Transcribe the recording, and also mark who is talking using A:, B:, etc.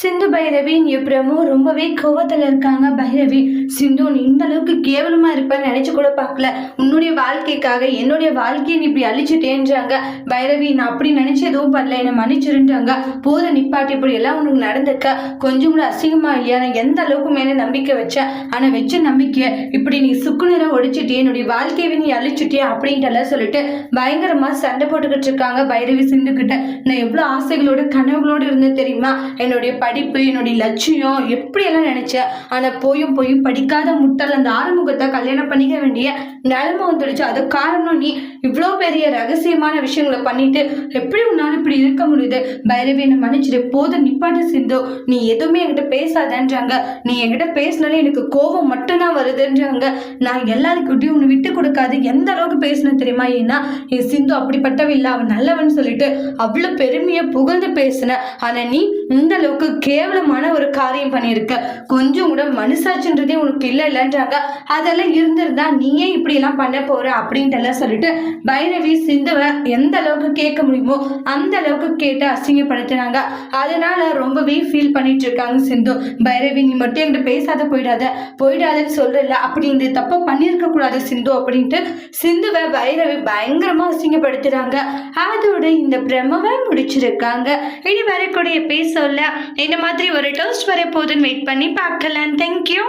A: சிந்து பைரவி எப்பறமோ ரொம்பவே கோவத்துல இருக்காங்க. பைரவி, சிந்து நீ இந்த அளவுக்கு கேவலமா இருப்பேன்னு நினைச்சு கூட பார்க்கல. உன்னுடைய வாழ்க்கைக்காக என்னுடைய வாழ்க்கையை நீ இப்படி அழிச்சுட்டேன்றாங்க. பைரவி, நான் அப்படி நினைச்சு எதுவும் பண்ணல, என்னை மன்னிச்சிருன்றாங்க. போத நிப்பாட்டி இப்படி எல்லாம் உனக்கு நடந்திருக்க கொஞ்சம் கூட அசிங்கமா இல்லையா? நான் எந்த அளவுக்கு மேலே நம்பிக்கை வச்சேன், ஆனா வச்ச நம்பிக்கை இப்படி நீ சுக்குநீரை ஒடிச்சிட்டே என்னுடைய வாழ்க்கையை நீ அழிச்சுட்டே அப்படின்ட்டு எல்லாம் சொல்லிட்டு பயங்கரமா சண்டை போட்டுக்கிட்டு இருக்காங்க. பைரவி சிந்து கிட்ட நான் எவ்வளவு ஆசைகளோட கனவுகளோடு இருந்தேன் தெரியுமா? என்னுடைய படிப்பு, என்னுடைய லட்சியம் எப்படியெல்லாம் நினைச்சேன். ஆனா போயும் படிக்காத முட்டாள் அந்த ஆறுமுகத்தை கல்யாணம் பண்ணிக்க வேண்டிய நிலைமை வந்துடுச்சு. அது காரணம் நீ. இவ்வளோ பெரிய ரகசியமான விஷயங்களை பண்ணிட்டு எப்படி உன்னால இப்படி இருக்க முடியுது? பைரவி, என்னை மன்னிச்சிடு, போதும் நிப்பாட்டு சிந்து, நீ எதுவுமே என்கிட்ட பேசாதன்றாங்க. நீ என்கிட்ட பேசினாலே எனக்கு கோபம் மட்டும்தான் வருதுன்றாங்க. நான் எல்லாருக்கிட்டையும் உன்னை விட்டு கொடுக்காது எந்த அளவுக்கு பேசினேன் தெரியுமா? ஏன்னா என் சிந்து அப்படிப்பட்டவில்லை, அவன் நல்லவன் சொல்லிட்டு அவ்வளவு பெருமையை புகழ்ந்து பேசின. ஆனா நீ இந்த அளவுக்கு கேவலமான ஒரு காரியம் பண்ணியிருக்க. கொஞ்சம் கூட மனசாட்சின்றதே உனக்கு இல்லைன்றாங்க. அதெல்லாம் இருந்திருந்தா நீயே இப்படி எல்லாம் பண்ண போற அப்படின்ட்டு எல்லாம் சொல்லிட்டு பைரவி சிந்துவை எந்த அளவுக்கு கேட்க முடியுமோ அந்த அளவுக்கு கேட்டு அசிங்கப்படுத்தினாங்க. அதனால ரொம்பவே ஃபீல் பண்ணிட்டு இருக்காங்க சிந்து. பைரவி, நீ மட்டும் என்கிட்ட பேசாத, போயிடாதன்னு சொல்றல, அப்படி இந்த தப்ப பண்ணியிருக்க கூடாது சிந்து அப்படின்ட்டு சிந்துவை பைரவி பயங்கரமா அசிங்கப்படுத்துறாங்க. அதோட இந்த பிரமவை முடிச்சிருக்காங்க. இனி வரக்கூடிய பேசல இந்த மாதிரி ஒரு டோஸ்ட் வர போதுன்னு வெயிட் பண்ணி பார்க்கலாம். தேங்க்யூ.